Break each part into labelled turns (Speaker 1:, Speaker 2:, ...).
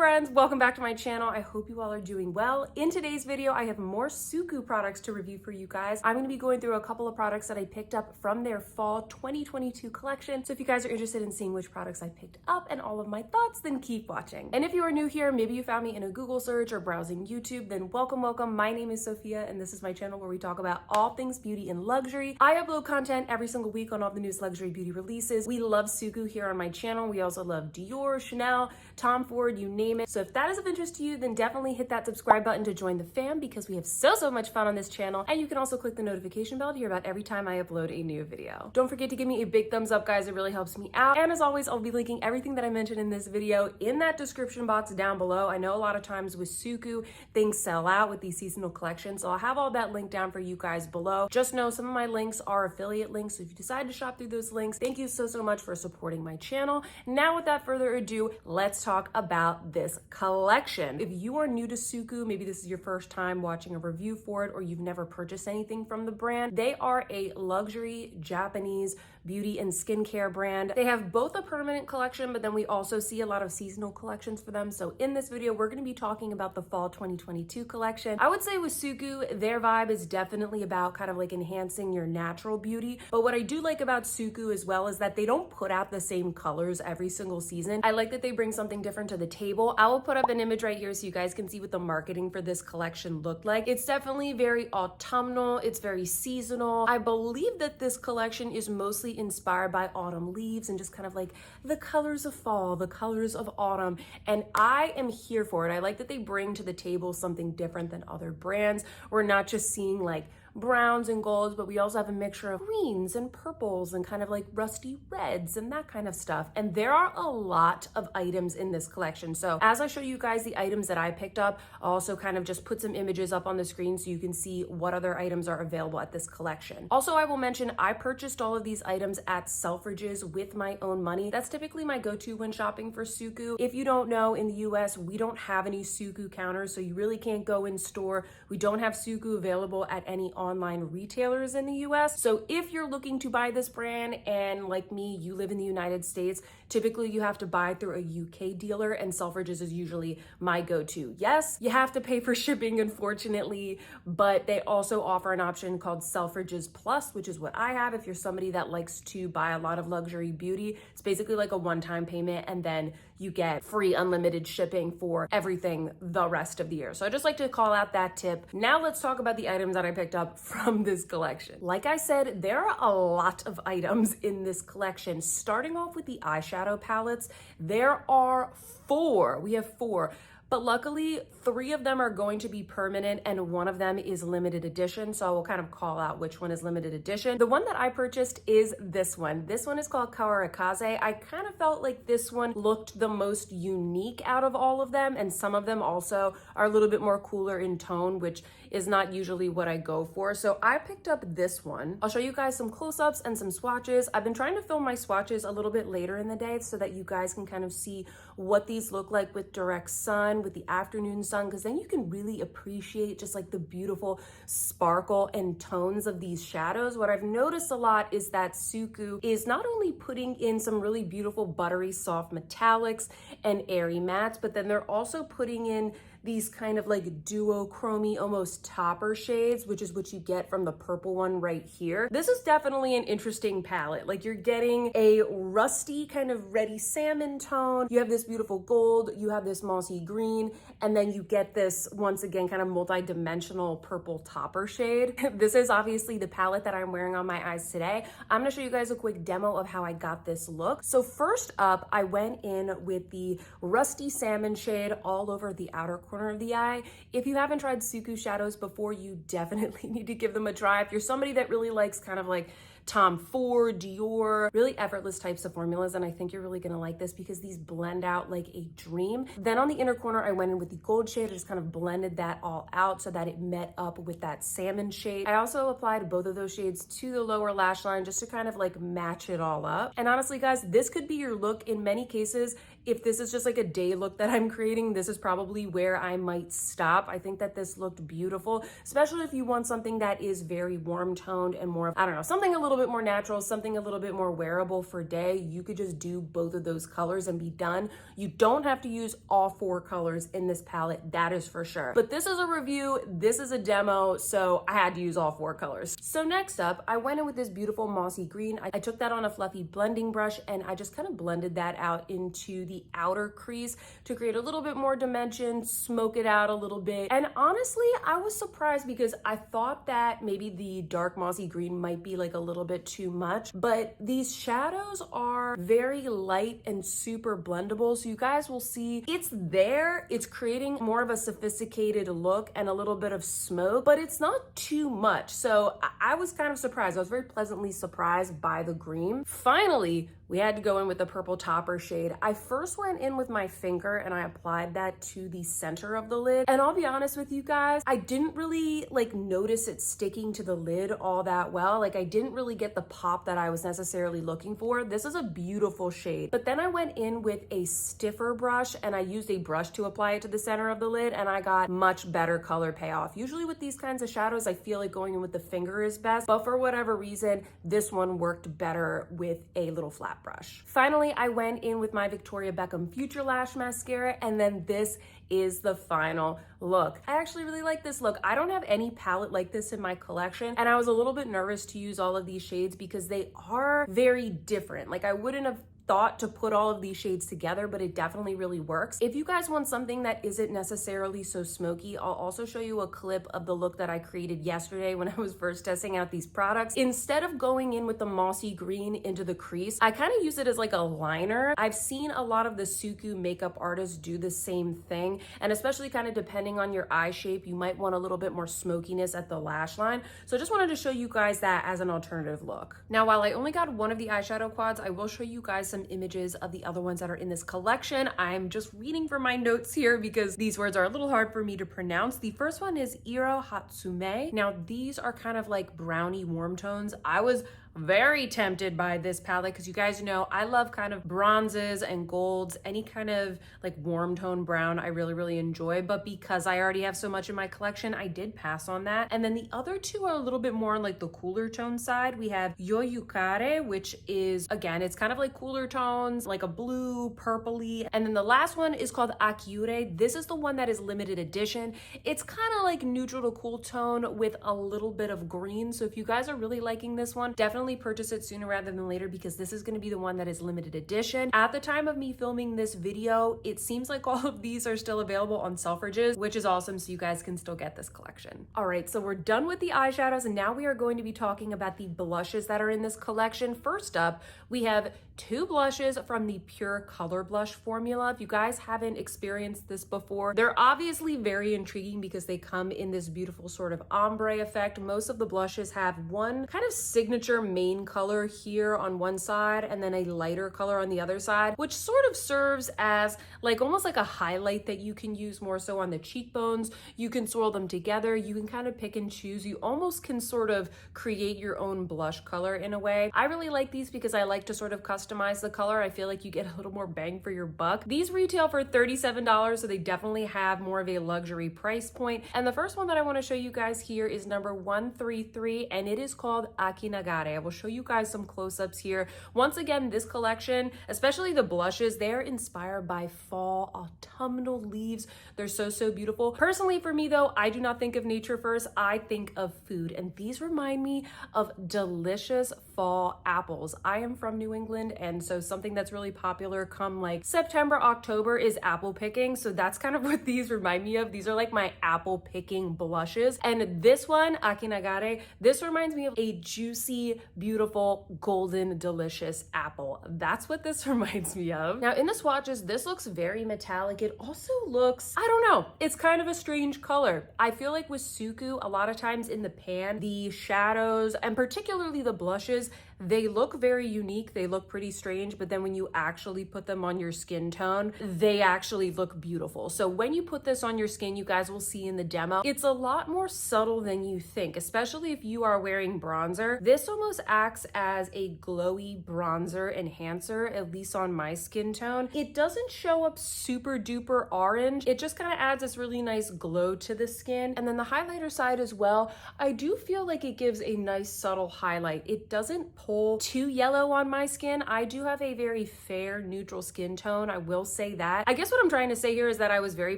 Speaker 1: friends, welcome back to my channel. I hope you all are doing well. In today's video, I have more SUQQU products to review for you guys. I'm going to be going through a couple of products that I picked up from their fall 2022 collection. So if you guys are interested in seeing which products I picked up and all of my thoughts, then keep watching. And if you are new here, maybe you found me in a Google search or browsing YouTube, then welcome. My name is Sophia and this is my channel where we talk about all things beauty and luxury. I upload content every single week on all the newest luxury beauty releases. We love SUQQU here on my channel. We also love Dior, Chanel, Tom Ford, you name it. So if that is of interest to you, then definitely hit that subscribe button to join the fam because we have so much fun on this channel. And you can also click the notification bell to hear about every time I upload a new video. Don't forget to give me a big thumbs up, guys. It really helps me out. And as always, I'll be linking everything that I mentioned in this video in that description box down below. I know a lot of times with SUQQU, things sell out with these seasonal collections. So I'll have all that linked down for you guys below. Just know some of my links are affiliate links. So if you decide to shop through those links, thank you so much for supporting my channel. Now, without further ado, let's talk about this collection. If you are new to SUQQU, maybe this is your first time watching a review for it or you've never purchased anything from the brand, they are a luxury Japanese beauty and skincare brand. They have both a permanent collection, but then we also see a lot of seasonal collections for them. So in this video, we're going to be talking about the fall 2022 collection. I would say with SUQQU, their vibe is definitely about kind of like enhancing your natural beauty. But what I do like about SUQQU as well is that they don't put out the same colors every single season. I like that they bring something different to the table. I will put up an image right here so you guys can see what the marketing for this collection looked like. It's definitely very autumnal. It's very seasonal. I believe that this collection is mostly inspired by autumn leaves and just kind of like the colors of fall, the colors of autumn. And I am here for it. I like that they bring to the table something different than other brands. We're not just seeing like browns and golds, but we also have a mixture of greens and purples and kind of like rusty reds and that kind of stuff. And there are a lot of items in this collection. So as I show you guys the items that I picked up, I'll also kind of just put some images up on the screen so you can see what other items are available at this collection. Also, I will mention I purchased all of these items at Selfridges with my own money. That's typically my go-to when shopping for SUQQU. If you don't know, in the US, we don't have any SUQQU counters, so you really can't go in store. We don't have SUQQU available at any online retailers in the US. So if you're looking to buy this brand and like me, you live in the United States, typically you have to buy through a UK dealer and Selfridges is usually my go-to. Yes, you have to pay for shipping, unfortunately, but they also offer an option called Selfridges Plus, which is what I have. If you're somebody that likes to buy a lot of luxury beauty, it's basically like a one-time payment and then you get free unlimited shipping for everything the rest of the year. So I just like to call out that tip. Now let's talk about the items that I picked up from this collection. Like I said, there are a lot of items in this collection. Starting off with the eyeshadow palettes, there are four. We have four. But luckily, 3 of them are going to be permanent and 1 of them is limited edition. So I will kind of call out which one is limited edition. The one that I purchased is this one. This one is called Kaorikaze. I kind of felt like this one looked the most unique out of all of them. And some of them also are a little bit more cooler in tone, which is not usually what I go for. So I picked up this one. I'll show you guys some close-ups and some swatches. I've been trying to film my swatches a little bit later in the day so that you guys can kind of see what these look like with direct sun, with the afternoon sun, because then you can really appreciate just like the beautiful sparkle and tones of these shadows. What I've noticed a lot is that SUQQU is not only putting in some really beautiful buttery soft metallics and airy mattes, but then they're also putting in these kind of like duochromy, almost topper shades, which is what you get from the purple one right here. This is definitely an interesting palette. Like you're getting a rusty kind of reddy salmon tone. You have this beautiful gold, you have this mossy green, and then you get this, once again, kind of multi-dimensional purple topper shade. This is obviously the palette that I'm wearing on my eyes today. I'm gonna show you guys a quick demo of how I got this look. So first up, I went in with the rusty salmon shade all over the outer corner of the eye. If you haven't tried SUQQU shadows before, you definitely need to give them a try. If you're somebody that really likes kind of like Tom Ford, Dior, really effortless types of formulas, and I think you're really gonna like this because these blend out like a dream. Then on the inner corner, I went in with the gold shade. I just kind of blended that all out so that it met up with that salmon shade. I also applied both of those shades to the lower lash line just to kind of like match it all up. And honestly, guys, this could be your look. In many cases, if this is just like a day look that I'm creating, this is probably where I might stop. I think that this looked beautiful, especially if you want something that is very warm toned and more, I don't know, something a little bit more natural, something a little bit more wearable for day. You could just do both of those colors and be done. You don't have to use all 4 colors in this palette, that is for sure. But this is a review, this is a demo, so I had to use all 4 colors. So next up, I went in with this beautiful mossy green. I took that on a fluffy blending brush and I just kind of blended that out into the outer crease to create a little bit more dimension, smoke it out a little bit. And honestly, I was surprised because I thought that maybe the dark mossy green might be like a little bit too much, but these shadows are very light and super blendable. So you guys will see it's there. It's creating more of a sophisticated look and a little bit of smoke, but it's not too much. So I was kind of surprised. I was very pleasantly surprised by the green. Finally, we had to go in with the purple topper shade. I first went in with my finger and I applied that to the center of the lid. And I'll be honest with you guys, I didn't really like notice it sticking to the lid all that well. Like I didn't really get the pop that I was necessarily looking for. This is a beautiful shade. But then I went in with a stiffer brush and I used a brush to apply it to the center of the lid and I got much better color payoff. Usually with these kinds of shadows, I feel like going in with the finger is best, but for whatever reason, this one worked better with a little flat brush. Finally, I went in with my Victoria Beckham Future Lash Mascara, and then this is the final look. I actually really like this look. I don't have any palette like this in my collection, and I was a little bit nervous to use all of these shades because they are very different. Like I wouldn't have thought to put all of these shades together, but it definitely really works. If you guys want something that isn't necessarily so smoky, I'll also show you a clip of the look that I created yesterday when I was first testing out these products. Instead of going in with the mossy green into the crease, I kind of use it as like a liner. I've seen a lot of the SUQQU makeup artists do the same thing, and especially kind of depending on your eye shape, you might want a little bit more smokiness at the lash line. So I just wanted to show you guys that as an alternative look. Now, while I only got one of the eyeshadow quads, I will show you guys some images of the other ones that are in this collection. I'm just reading from my notes here because these words are a little hard for me to pronounce. The first one is Iro Hatsume. Now these are kind of like brownie warm tones. I was very tempted by this palette because you guys know I love kind of bronzes and golds, any kind of like warm tone brown I really enjoy, but because I already have so much in my collection, I did pass on that. And then the other two are a little bit more on like the cooler tone side. We have Yoyukare, which is, again, it's kind of like cooler tones, like a blue, purpley. And then the last one is called Akiure. This is the one that is limited edition. It's kind of like neutral to cool tone with a little bit of green. So if you guys are really liking this one, definitely purchase it sooner rather than later because this is going to be the one that is limited edition. At the time of me filming this video, it seems like all of these are still available on Selfridges, which is awesome, so you guys can still get this collection. All right, so we're done with the eyeshadows and now we are going to be talking about the blushes that are in this collection. First up, we have 2 blushes from the Pure Color Blush formula. If you guys haven't experienced this before, they're obviously very intriguing because they come in this beautiful sort of ombre effect. Most of the blushes have one kind of signature main color here on one side and then a lighter color on the other side, which sort of serves as like almost like a highlight that you can use more so on the cheekbones. You can swirl them together. You can kind of pick and choose. You almost can sort of create your own blush color in a way. I really like these because I like to sort of customize the color. I feel like you get a little more bang for your buck. These retail for $37, so they definitely have more of a luxury price point. And the first one that I want to show you guys here is number 133, and it is called Akinagare. I will show you guys some close-ups here. Once again, this collection, especially the blushes, they're inspired by fall autumnal leaves. They're so beautiful. Personally, for me though, I do not think of nature first. I think of food, and these remind me of delicious fall apples. I am from New England, and so something that's really popular come like September, October is apple picking. So that's kind of what these remind me of. These are like my apple picking blushes. And this one, Akinagare, this reminds me of a juicy, beautiful, golden, delicious apple. That's what this reminds me of. Now in the swatches, this looks very metallic. It also looks, I don't know, it's kind of a strange color. I feel like with SUQQU, a lot of times in the pan, the shadows and particularly the blushes They look very unique, they look pretty strange, but then when you actually put them on your skin tone, they actually look beautiful. So when you put this on your skin, you guys will see in the demo, it's a lot more subtle than you think, especially if you are wearing bronzer. This almost acts as a glowy bronzer enhancer, at least on my skin tone. It doesn't show up super duper orange. It just kind of adds this really nice glow to the skin. And then the highlighter side as well, I do feel like it gives a nice subtle highlight. It doesn't pull too yellow on my skin. I do have a very fair neutral skin tone, I will say that. I guess what I'm trying to say here is that I was very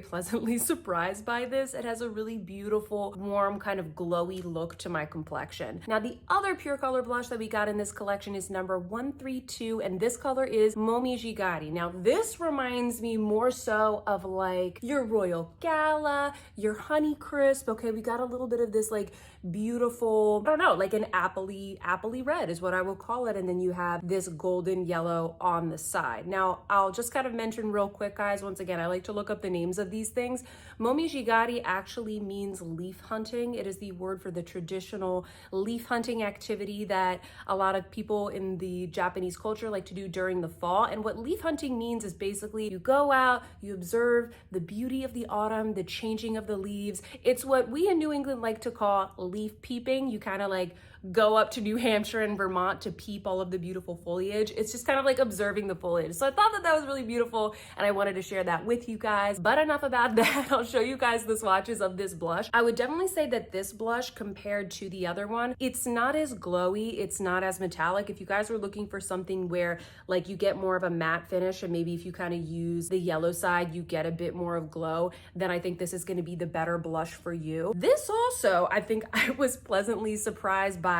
Speaker 1: pleasantly surprised by this. It has a really beautiful, warm, kind of glowy look to my complexion. Now, the other Pure Color blush that we got in this collection is number 132, and this color is Momijigari. Now, this reminds me more so of like your Royal Gala, your Honey Crisp. Okay, we got a little bit of this like beautiful, I don't know, like an appley red is what I will call it. And then you have this golden yellow on the side. Now, I'll just kind of mention real quick, guys, once again, I like to look up the names of these things. Momijigari actually means leaf hunting. It is the word for the traditional leaf hunting activity that a lot of people in the Japanese culture like to do during the fall. And what leaf hunting means is basically you go out, you observe the beauty of the autumn, the changing of the leaves. It's what we in New England like to call leaf peeping. You kind of like go up to New Hampshire and Vermont to peep all of the beautiful foliage. It's just kind of like observing the foliage. So I thought that that was really beautiful and I wanted to share that with you guys. But enough about that. I'll show you guys the swatches of this blush. I would definitely say that this blush compared to the other one, it's not as glowy, it's not as metallic. If you guys are looking for something where like you get more of a matte finish and maybe if you kind of use the yellow side, you get a bit more of glow, then I think this is going to be the better blush for you. This also, I think I was pleasantly surprised by.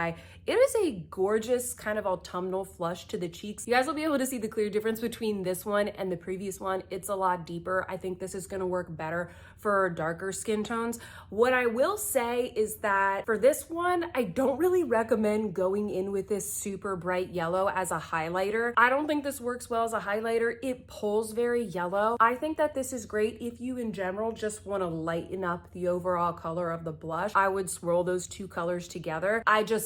Speaker 1: It is a gorgeous kind of autumnal flush to the cheeks. You guys will be able to see the clear difference between this one and the previous one. It's a lot deeper. I think this is going to work better for darker skin tones. What I will say is that for this one, I don't really recommend going in with this super bright yellow as a highlighter. I don't think this works well as a highlighter. It pulls very yellow. I think that this is great if you in general just want to lighten up the overall color of the blush. I would swirl those two colors together.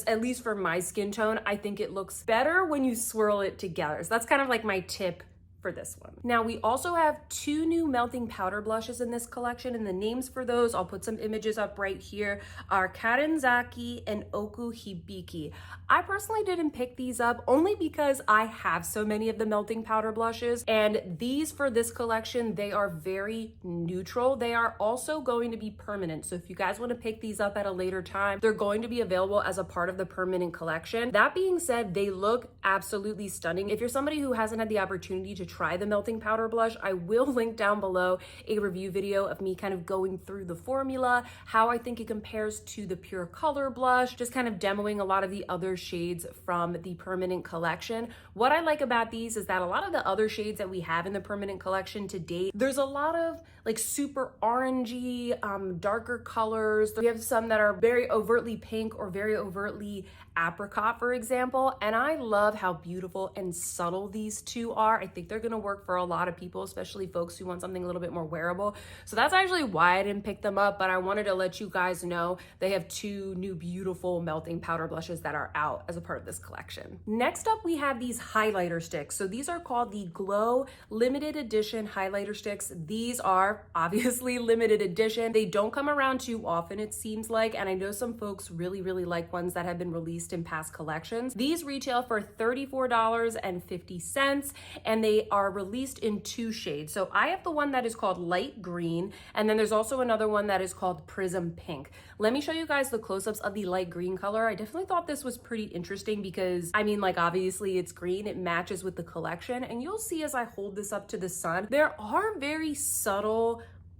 Speaker 1: At least for my skin tone, I think it looks better when you swirl it together. So that's kind of like my tip for this one. Now, we also have two new melting powder blushes in this collection, and the names for those, I'll put some images up right here, are Kaorikaze and SUQQU Hibiki. I personally didn't pick these up only because I have so many of the melting powder blushes, and these for this collection, they are very neutral. They are also going to be permanent. So if you guys want to pick these up at a later time, they're going to be available as a part of the permanent collection. That being said, they look absolutely stunning. If you're somebody who hasn't had the opportunity to try the melting powder blush, I will link down below a review video of me kind of going through the formula, how I think it compares to the Pure Color blush, just kind of demoing a lot of the other shades from the permanent collection. What I like about these is that a lot of the other shades that we have in the permanent collection to date, there's a lot of like super orangey, darker colors. We have some that are very overtly pink or very overtly apricot, for example, and I love how beautiful and subtle these two are. I think they're gonna work for a lot of people, especially folks who want something a little bit more wearable. So that's actually why I didn't pick them up, but I wanted to let you guys know they have two new beautiful melting powder blushes that are out as a part of this collection. Next up, we have these highlighter sticks. So these are called the Glow Limited Edition highlighter sticks. These are obviously limited edition. They don't come around too often, it seems like, and I know some folks really like ones that have been released in past collections. These retail for $34.50, and they are released in two shades. So I have the one that is called light green, and then there's also another one that is called prism pink. Let me show you guys the close-ups of the light green color. I definitely thought this was pretty interesting because, I mean, like, obviously it's green, it matches with the collection, and you'll see as I hold this up to the sun, there are very subtle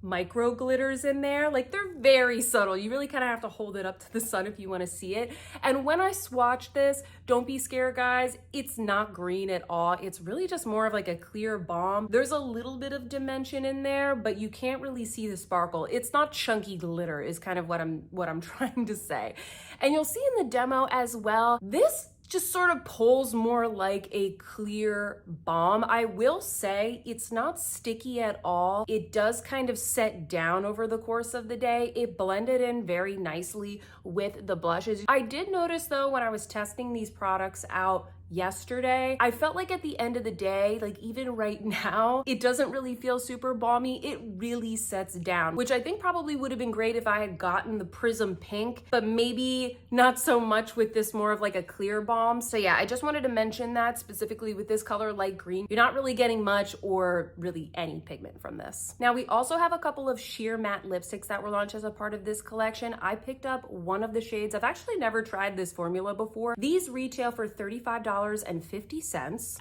Speaker 1: micro glitters in there. Like, they're very subtle. You really kind of have to hold it up to the sun if you want to see it. And when I swatch this, don't be scared, guys, it's not green at all. It's really just more of like a clear balm. There's a little bit of dimension in there, but you can't really see the sparkle. It's not chunky glitter is kind of what I'm trying to say. And you'll see in the demo as well, this just sort of pulls more like a clear balm. I will say it's not sticky at all. It does kind of set down over the course of the day. It blended in very nicely with the blushes. I did notice though, when I was testing these products out yesterday, I felt like at the end of the day, like even right now, it doesn't really feel super balmy. It really sets down, which I think probably would have been great if I had gotten the Prism Pink, but maybe not so much with this more of like a clear balm. So yeah, I just wanted to mention that specifically with this color, light green, you're not really getting much or really any pigment from this. Now we also have a couple of sheer matte lipsticks that were launched as a part of this collection. I picked up one of the shades. I've actually never tried this formula before. These retail for $35.50.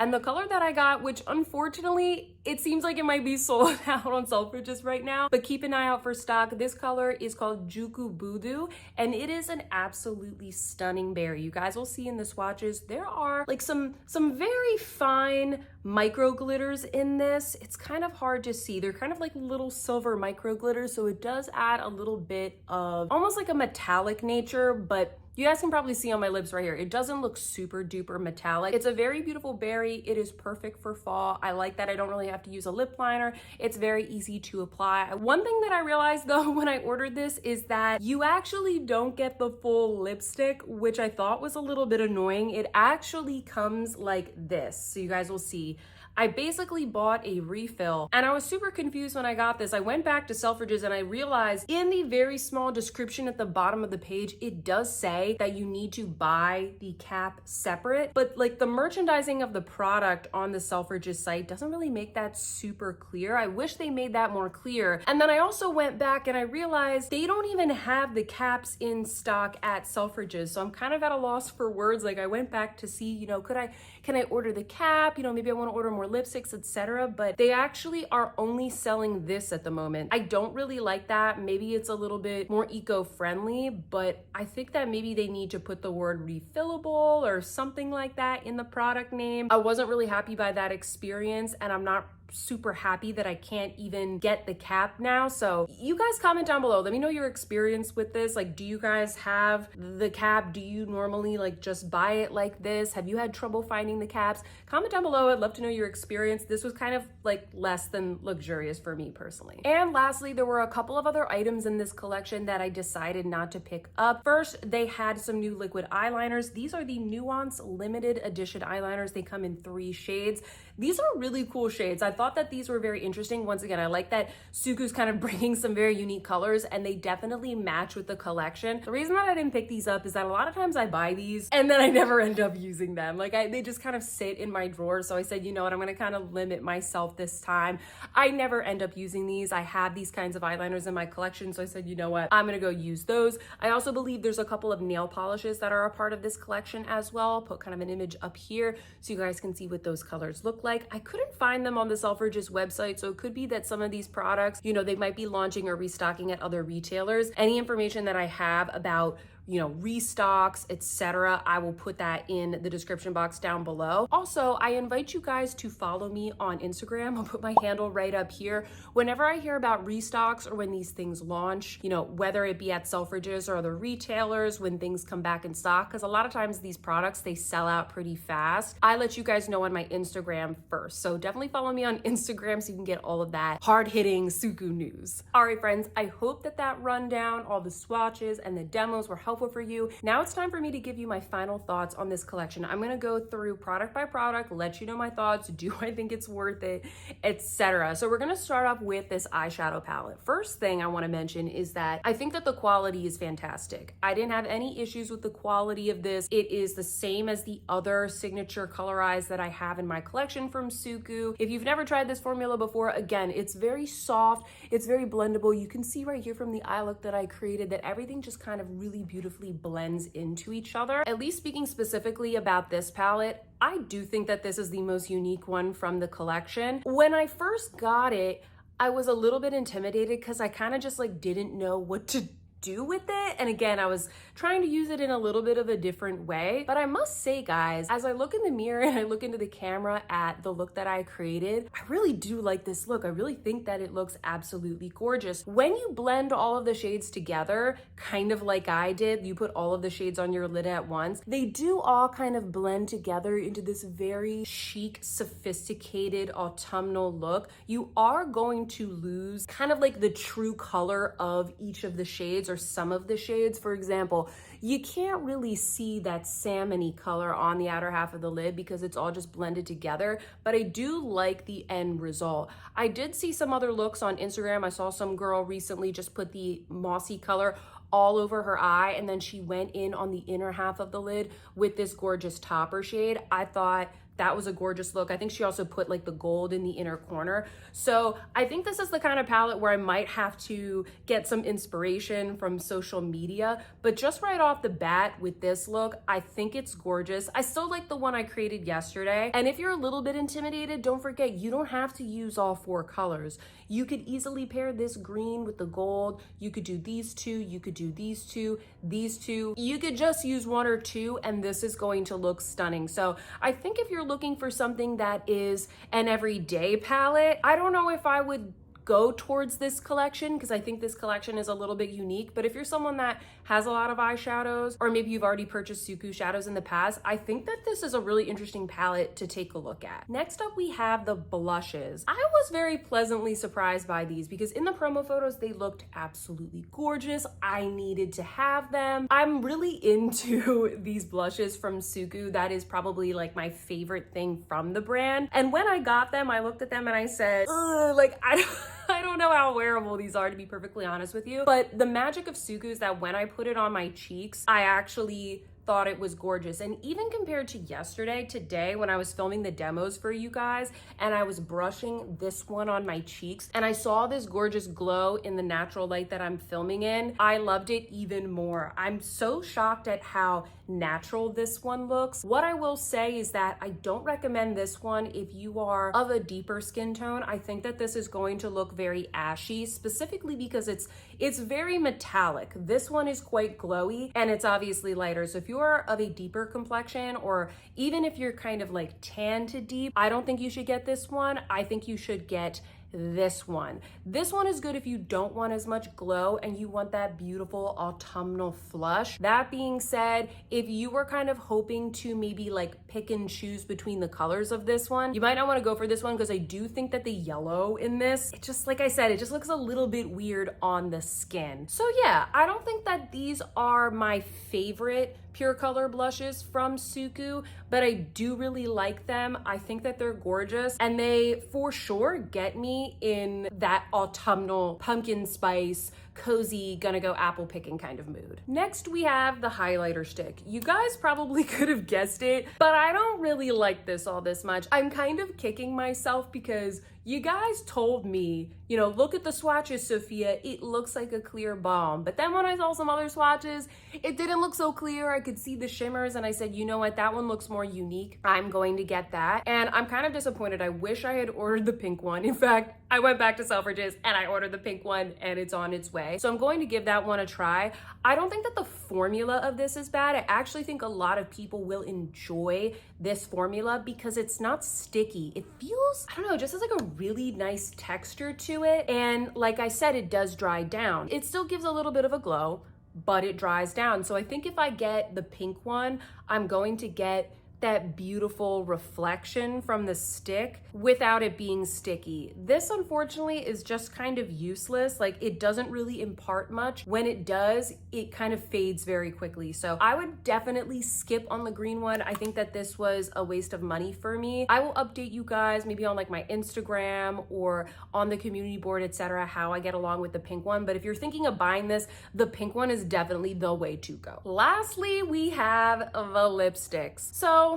Speaker 1: And the color that I got, which unfortunately, it seems like it might be sold out on Selfridges right now, but keep an eye out for stock. This color is called Jukubudou, and it is an absolutely stunning berry. You guys will see in the swatches, there are like some very fine micro glitters in this. It's kind of hard to see. They're kind of like little silver micro glitters, so it does add a little bit of almost like a metallic nature, but you guys can probably see on my lips right here, it doesn't look super duper metallic. It's a very beautiful berry. It is perfect for fall. I like that I don't really have to use a lip liner. It's very easy to apply. One thing that I realized though when I ordered this is that you actually don't get the full lipstick, which I thought was a little bit annoying. It actually comes like this. So you guys will see. I basically bought a refill and I was super confused when I got this. I went back to Selfridges and I realized in the very small description at the bottom of the page, it does say that you need to buy the cap separate, but like the merchandising of the product on the Selfridges site doesn't really make that super clear. I wish they made that more clear. And then I also went back and I realized they don't even have the caps in stock at Selfridges. So I'm kind of at a loss for words. Like I went back to see, you know, can I order the cap? You know, maybe I want to order more lipsticks, etc. But they actually are only selling this at the moment. I don't really like that. Maybe it's a little bit more eco-friendly, but I think that maybe they need to put the word refillable or something like that in the product name. I wasn't really happy by that experience, and I'm not super happy that I can't even get the cap now. So you guys comment down below. Let me know your experience with this. Like, do you guys have the cap? Do you normally like just buy it like this? Have you had trouble finding the caps? Comment down below. I'd love to know your experience. This was kind of like less than luxurious for me personally. And lastly, there were a couple of other items in this collection that I decided not to pick up. First, they had some new liquid eyeliners. These are the Nuance limited edition eyeliners. They come in 3 shades. These are really cool shades. I thought that these were very interesting. Once again, I like that SUQQU's kind of bringing some very unique colors and they definitely match with the collection. The reason that I didn't pick these up is that a lot of times I buy these and then I never end up using them. Like they just kind of sit in my drawer. So I said, you know what, I'm gonna kind of limit myself this time. I never end up using these. I have these kinds of eyeliners in my collection. So I said, you know what, I'm gonna go use those. I also believe there's a couple of nail polishes that are a part of this collection as well. I'll put kind of an image up here so you guys can see what those colors look like. I couldn't find them on the Selfridges website, so it could be that some of these products, you know, they might be launching or restocking at other retailers. Any information that I have about, you know, restocks, etc., I will put that in the description box down below. Also, I invite you guys to follow me on Instagram. I'll put my handle right up here. Whenever I hear about restocks or when these things launch, you know, whether it be at Selfridges or other retailers, when things come back in stock, because a lot of times these products, they sell out pretty fast. I let you guys know on my Instagram first. So definitely follow me on Instagram so you can get all of that hard-hitting SUQQU news. All right, friends, I hope that that rundown, all the swatches and the demos were helpful for you. Now it's time for me to give you my final thoughts on this collection. I'm going to go through product by product, let you know my thoughts. Do I think it's worth it, etc. So we're going to start off with this eyeshadow palette. First thing I want to mention is that I think that the quality is fantastic. I didn't have any issues with the quality of this. It is the same as the other signature color eyes that I have in my collection from SUQQU. If you've never tried this formula before, again, it's very soft, it's very blendable. You can see right here from the eye look that I created that everything just kind of really beautifully blends into each other. At least speaking specifically about this palette, I do think that this is the most unique one from the collection. When I first got it, I was a little bit intimidated because I kind of just like didn't know what to do with it. And again, I was trying to use it in a little bit of a different way. But I must say, guys, as I look in the mirror and I look into the camera at the look that I created, I really do like this look. I really think that it looks absolutely gorgeous. When you blend all of the shades together, kind of like I did, you put all of the shades on your lid at once, they do all kind of blend together into this very chic, sophisticated autumnal look. You are going to lose kind of like the true color of each of the shades or some of the shades. For example, you can't really see that salmony color on the outer half of the lid because it's all just blended together, but I do like the end result. I did see some other looks on Instagram. I saw some girl recently just put the mossy color all over her eye, and then she went in on the inner half of the lid with this gorgeous topper shade. I thought that was a gorgeous look. I think she also put like the gold in the inner corner. So I think this is the kind of palette where I might have to get some inspiration from social media, but just right off the bat with this look, I think it's gorgeous. I still like the one I created yesterday. And if you're a little bit intimidated, don't forget, you don't have to use all 4 colors. You could easily pair this green with the gold. You could do these 2, you could do these 2, these 2. You could just use 1 or 2 and this is going to look stunning. So I think if you're looking for something that is an everyday palette, I don't know if I would go towards this collection because I think this collection is a little bit unique. But if you're someone that has a lot of eyeshadows, or maybe you've already purchased SUQQU shadows in the past, I think that this is a really interesting palette to take a look at. Next up, we have the blushes. I was very pleasantly surprised by these because in the promo photos, they looked absolutely gorgeous. I needed to have them. I'm really into these blushes from SUQQU. That is probably like my favorite thing from the brand. And when I got them, I looked at them and I said, ugh, like I don't know how wearable these are, to be perfectly honest with you. But the magic of SUQQU is that when I put it on my cheeks, I actually thought it was gorgeous. And even compared to yesterday, today, when I was filming the demos for you guys and I was brushing this one on my cheeks and I saw this gorgeous glow in the natural light that I'm filming in, I loved it even more. I'm so shocked at how natural this one looks. What I will say is that I don't recommend this one if you are of a deeper skin tone. I think that this is going to look very ashy, specifically because it's very metallic. This one is quite glowy and it's obviously lighter. So if you are of a deeper complexion, or even if you're kind of like tan to deep, I don't think you should get this one. I think you should get this one. This one is good if you don't want as much glow and you want that beautiful autumnal flush. That being said, if you were kind of hoping to maybe like pick and choose between the colors of this one, you might not want to go for this one because I do think that the yellow in this, it just, like I said, it just looks a little bit weird on the skin. So yeah, I don't think that these are my favorite pure color blushes from SUQQU, but I do really like them. I think that they're gorgeous and they for sure get me in that autumnal pumpkin spice, cozy, gonna go apple picking kind of mood. Next, we have the highlighter stick. You guys probably could have guessed it, but I don't really like this all this much. I'm kind of kicking myself because you guys told me, you know, look at the swatches, Sophia, it looks like a clear balm. But then when I saw some other swatches, it didn't look so clear. I could see the shimmers and I said, you know what, that one looks more unique. I'm going to get that. And I'm kind of disappointed. I wish I had ordered the pink one. In fact, I went back to Selfridges and I ordered the pink one and it's on its way. So I'm going to give that one a try. I don't think that the formula of this is bad. I actually think a lot of people will enjoy this formula because it's not sticky. It feels, I don't know, just has like a really nice texture to it. And like I said, it does dry down. It still gives a little bit of a glow, but it dries down. So I think if I get the pink one, I'm going to get that beautiful reflection from the stick without it being sticky. This unfortunately is just kind of useless. Like it doesn't really impart much. When it does, it kind of fades very quickly. So I would definitely skip on the green one. I think that this was a waste of money for me. I will update you guys maybe on like my Instagram or on the community board, etc., how I get along with the pink one. But if you're thinking of buying this, the pink one is definitely the way to go. Lastly, we have the lipsticks. So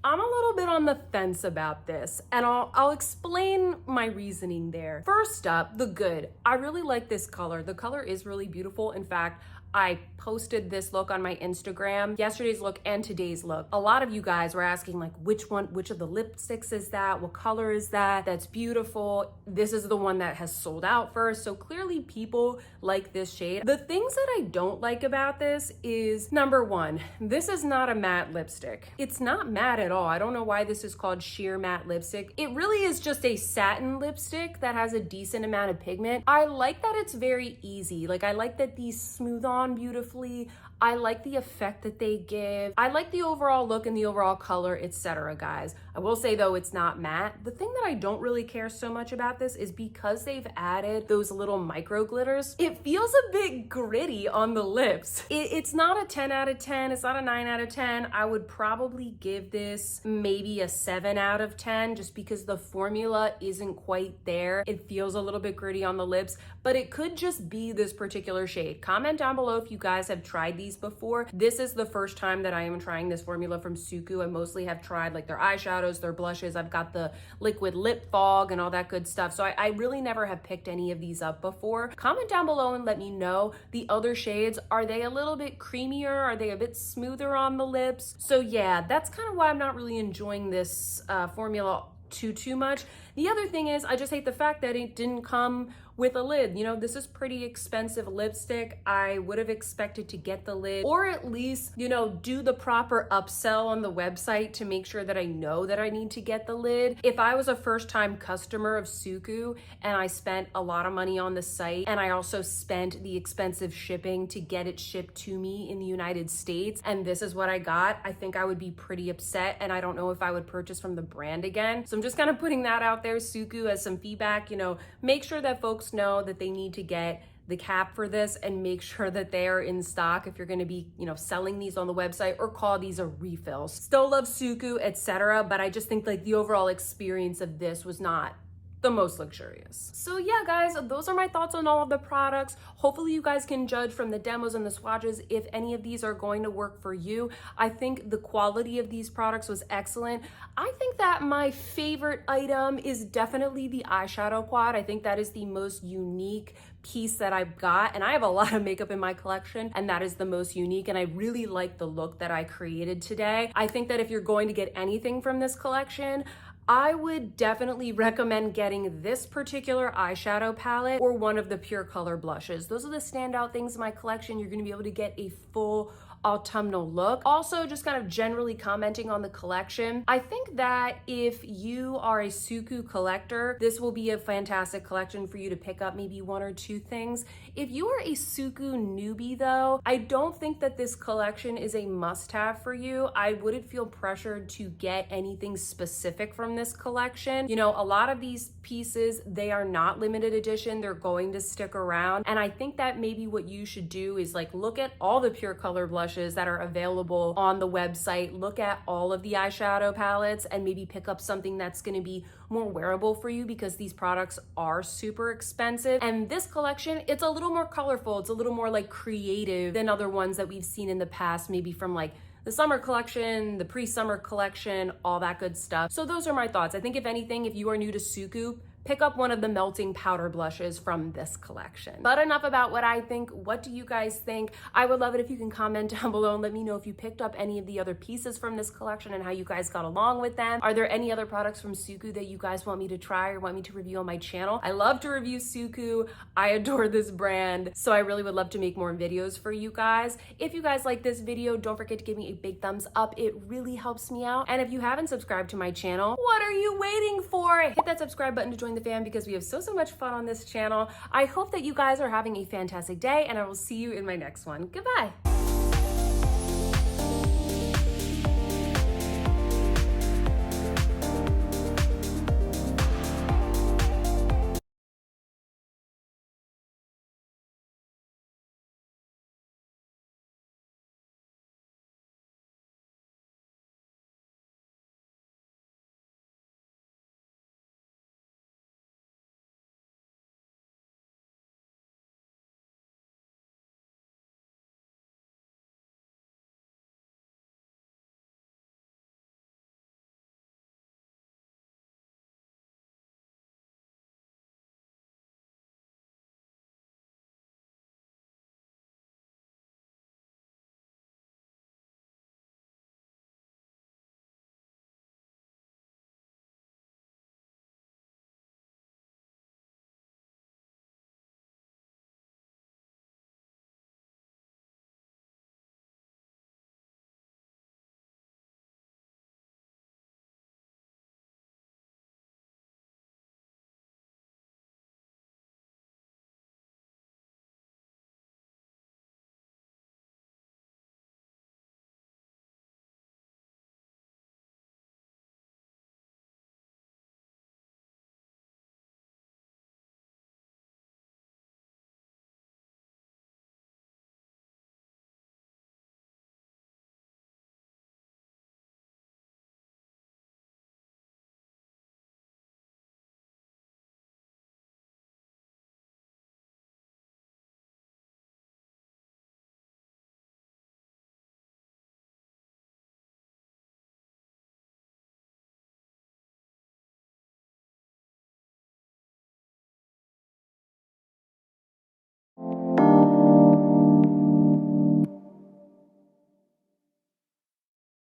Speaker 1: I'm a little bit on the fence about this, and I'll explain my reasoning there. First up, the good. I really like this color. The color is really beautiful. In fact, I posted this look on my Instagram, yesterday's look and today's look. A lot of you guys were asking like, which of the lipsticks is that? What color is that? That's beautiful. This is the one that has sold out first. So clearly people like this shade. The things that I don't like about this is, number one, this is not a matte lipstick. It's not matte at all. I don't know why this is called sheer matte lipstick. It really is just a satin lipstick that has a decent amount of pigment. I like that it's very easy. Like, I like that these smooth on beautifully. I like the effect that they give. I like the overall look and the overall color, etc., guys. I will say though, it's not matte. The thing that I don't really care so much about this is because they've added those little micro glitters, it feels a bit gritty on the lips. It's not a 10 out of 10. It's not a 9 out of 10. I would probably give this maybe a 7 out of 10 just because the formula isn't quite there. It feels a little bit gritty on the lips, but it could just be this particular shade. Comment down below if you guys have tried these before. This is the first time that I am trying this formula from SUQQU. I mostly have tried like their eyeshadows, their blushes. I've got the liquid lip fog and all that good stuff. So I really never have picked any of these up before. Comment down below and let me know the other shades. Are they a little bit creamier? Are they a bit smoother on the lips? So yeah, that's kind of why I'm not really enjoying this formula too much. The other thing is, I just hate the fact that it didn't come with a lid. You know, this is pretty expensive lipstick. I would have expected to get the lid, or at least, you know, do the proper upsell on the website to make sure that I know that I need to get the lid. If I was a first-time customer of SUQQU and I spent a lot of money on the site, and I also spent the expensive shipping to get it shipped to me in the United States, and this is what I got, I think I would be pretty upset, and I don't know if I would purchase from the brand again. So I'm just kind of putting that out there, SUQQU, as some feedback. You know, make sure that folks know that they need to get the cap for this and make sure that they are in stock if you're going to be, you know, selling these on the website, or call these a refill. Still love SUQQU, etc., but I just think like the overall experience of this was not the most luxurious. So yeah, guys, those are my thoughts on all of the products. Hopefully you guys can judge from the demos and the swatches if any of these are going to work for you. I think the quality of these products was excellent. I think that my favorite item is definitely the eyeshadow quad. I think that is the most unique piece that I've got, and I have a lot of makeup in my collection, and that is the most unique, and I really like the look that I created today. I think that if you're going to get anything from this collection, I would definitely recommend getting this particular eyeshadow palette or one of the Pure Color blushes. Those are the standout things in my collection. You're going to be able to get a full autumnal look. Also, just kind of generally commenting on the collection, I think that if you are a SUQQU collector, this will be a fantastic collection for you to pick up maybe one or two things. If you are a SUQQU newbie though, I don't think that this collection is a must-have for you. I wouldn't feel pressured to get anything specific from this collection. You know, a lot of these pieces, they are not limited edition. They're going to stick around. And I think that maybe what you should do is like look at all the Pure Color blushes that are available on the website, look at all of the eyeshadow palettes, and maybe pick up something that's going to be more wearable for you, because these products are super expensive. And this collection, it's a little more colorful. It's a little more like creative than other ones that we've seen in the past, maybe from like the summer collection, the pre-summer collection, all that good stuff. So those are my thoughts. I think if anything, if you are new to SUQQU, pick up one of the melting powder blushes from this collection. But enough about what I think. What do you guys think? I would love it if you can comment down below and let me know if you picked up any of the other pieces from this collection and how you guys got along with them. Are there any other products from SUQQU that you guys want me to try or want me to review on my channel? I love to review SUQQU. I adore this brand, so I really would love to make more videos for you guys. If you guys like this video, don't forget to give me a big thumbs up. It really helps me out. And if you haven't subscribed to my channel, what are you waiting for? Hit that subscribe button to join the fam, because we have so much fun on this channel. I hope that you guys are having a fantastic day, and I will see you in my next one. Goodbye.